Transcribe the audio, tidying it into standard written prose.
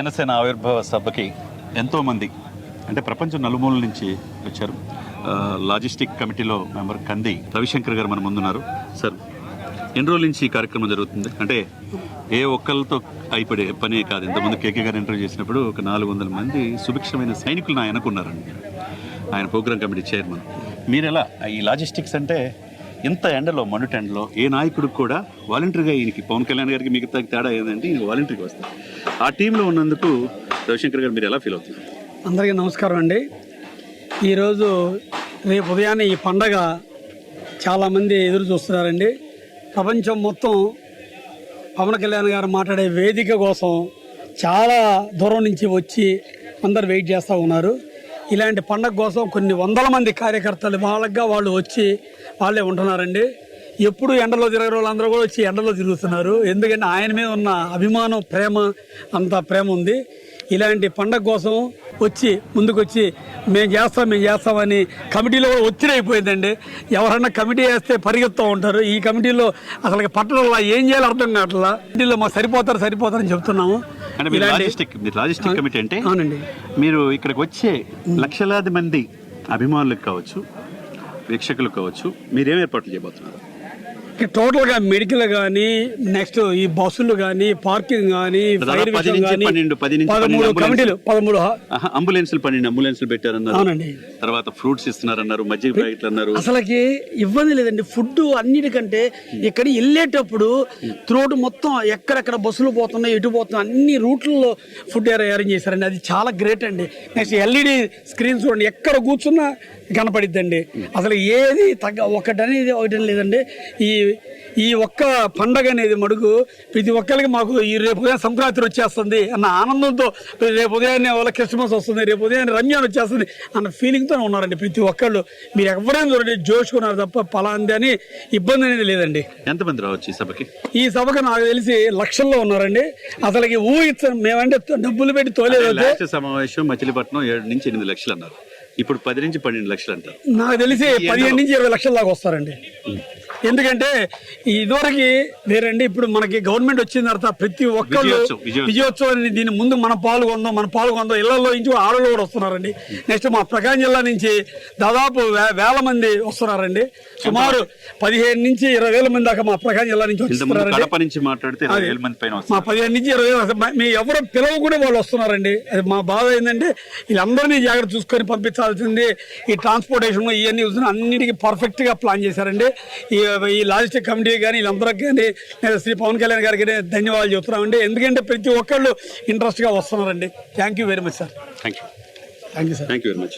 జనసేన ఆవిర్భావ సభకి ఎంతోమంది అంటే ప్రపంచం నలుమూలల నుంచి వచ్చారు. లాజిస్టిక్ కమిటీలో మెంబర్ కంది రవిశంకర్ గారు మన ముందున్నారు. సార్, ఎన్ని రోజుల నుంచి ఈ కార్యక్రమం జరుగుతుంది? అంటే ఏ ఒక్కరితో అయిపడే పనే కాదు. ఇంతకుముందు కేకే గారు ఇంటర్వ్యూ చేసినప్పుడు ఒక 400 మంది సుభిక్షమైన సైనికులను ఆయనకున్నారండి. ఆయన ప్రోగ్రామ్ కమిటీ చైర్మన్. మీరు ఎలా ఈ లాజిస్టిక్స్ అంటే ఇంత ఎండలో మండుట ఎండలో ఏ నాయకుడికి కూడా వాలంటరీగా ఈయనకి పవన్ కళ్యాణ్ గారికి మిగతా తేడా ఏంటంటే ఈయన వాలంటరీగా వస్తారు. ఆ టీంలో ఉన్నందుకు రవిశంకర్ గారు మీరు ఎలా ఫీల్ అవుతున్నారు? అందరికీ నమస్కారం అండి. ఈరోజు రేపు ఉదయాన్నే ఈ పండగ చాలామంది ఎదురు చూస్తున్నారండి. ప్రపంచం మొత్తం పవన్ కళ్యాణ్ గారు మాట్లాడే వేదిక కోసం చాలా దూరం నుంచి వచ్చి అందరు వెయిట్ చేస్తూ ఉన్నారు. ఇలాంటి పండగ కోసం కొన్ని వందల మంది కార్యకర్తలు వాళ్ళగా వాళ్ళు వచ్చి వాళ్ళే ఉంటున్నారండి. ఎప్పుడు ఎండలో తిరగరు వాళ్ళందరూ కూడా వచ్చి ఎండలో తిరుగుతున్నారు. ఎందుకంటే ఆయన మీద ఉన్న అభిమానం, ప్రేమ, అంత ప్రేమ ఉంది. ఇలాంటి పండగ కోసం వచ్చి ముందుకొచ్చి మేము చేస్తామని కమిటీలో కూడా ఒత్తిడి అయిపోయిందండి. ఎవరన్నా కమిటీ వేస్తే పరిగెత్తూ ఉంటారు. ఈ కమిటీలో అసలు పట్టణంలో ఏం చేయాలో అర్థం కావట్లా. కమిటీలో మాకు సరిపోతారని చెప్తున్నాము. లాజిస్టిక్ కమిటీ అంటే అవునండి, మీరు ఇక్కడికి వచ్చే లక్షలాది మంది అభిమానులకు కావచ్చు, వీక్షకులకు కావచ్చు, మీరేం ఏర్పాట్లు చేయబోతున్నారు? టోటల్గా మెడికల్ కానీ, నెక్స్ట్ ఈ బస్సులు కానీ, పార్కింగ్ కానీ, 13 కమిటీలు, 13 అంబులెన్సులు, 12 అంబులెన్సులు పెట్టారన్నారు. అవునండి. తర్వాత ఫ్రూట్స్ ఇస్తున్నారన్నారు, మజ్జిగ ప్యాకెట్లు అన్నారు. అసలుకి ఇబ్బంది లేదండి. ఫుడ్ అన్నిటికంటే ఇక్కడ వెళ్ళేటప్పుడు త్రోట్ మొత్తం ఎక్కడెక్కడ బస్సులు పోతున్నాయి, ఎటు పోతున్నాయి, అన్ని రూట్లలో ఫుడ్ అరేంజ్ చేశారండి. అది చాలా గ్రేట్ అండి. నెక్స్ట్ ఎల్ఈడి స్క్రీన్ చూడండి, ఎక్కడ కూర్చున్నా కనపడిద్దండి. అసలు ఏది ఒకటనేది లేదండి. ఈ ఒక్క పండగ అనేది మడుగు ప్రతి ఒక్కరికి మాకు ఈ రేపు ఉదయం సంక్రాంతి వచ్చేస్తుంది అన్న ఆనందంతో, రేపు ఉదయాన్నే వాళ్ళ క్రిస్మస్ వస్తుంది, రేపు ఉదయాన్నే రంజాన్ వచ్చేస్తుంది అన్న ఫీలింగ్తో ఉన్నారండి ప్రతి ఒక్కళ్ళు. మీరు ఎవరైనా చూడండి జోషుకున్నారు తప్ప పలాంది అని ఇబ్బంది అనేది లేదండి. ఎంతమంది రావచ్చు ఈ సభకి? ఈ సభకు నాకు తెలిసి లక్షల్లో ఉన్నారండి. అసలుకి ఊహించాను మేమంటే డబ్బులు పెట్టి తోలేదు. సమావేశం మచిలీపట్నం 7 నుంచి 8 లక్షలు అన్నారు. ఇప్పుడు 10 నుంచి 12 లక్షలు అంటారు. నాకు తెలిసి 15 నుంచి 20 లక్షల దాకా వస్తారండి. ఎందుకంటే ఇదివరకు వేరండి. ఇప్పుడు మనకి గవర్నమెంట్ వచ్చిన తర్వాత ప్రతి ఒక్కళ్ళు విజయోత్సవాన్ని దీని ముందు మనం పాల్గొందాం ఇళ్లలో నుంచి ఆడలు కూడా వస్తున్నారండి. నెక్స్ట్ మా ప్రకాశం జిల్లా నుంచి దాదాపు వేల మంది వస్తున్నారండి. సుమారు 15 నుంచి 20,000 మంది దాకా మా ప్రకాశం జిల్లా నుంచి వస్తున్నారండి. మా 15 నుంచి 20,000 మీ ఎవరు పిలవకుండా వాళ్ళు వస్తున్నారండి. అది మా బాధ ఏంటంటే వీళ్ళందరినీ జాగ్రత్త చూసుకొని పంపించాల్సింది. ఈ ట్రాన్స్పోర్టేషన్ ఇవన్నీ అన్నిటికీ పర్ఫెక్ట్ గా ప్లాన్ చేశారండి. ఈ లాజిస్టిక్ కమిటీ కానీ వీళ్ళందరికీ కానీ శ్రీ పవన్ కళ్యాణ్ గారికి ధన్యవాదాలు చెప్తున్నామండి. ఎందుకంటే ప్రతి ఒక్కళ్ళు ఇంట్రెస్ట్గా వస్తున్నారండి. Thank you very much sir. Thank you sir.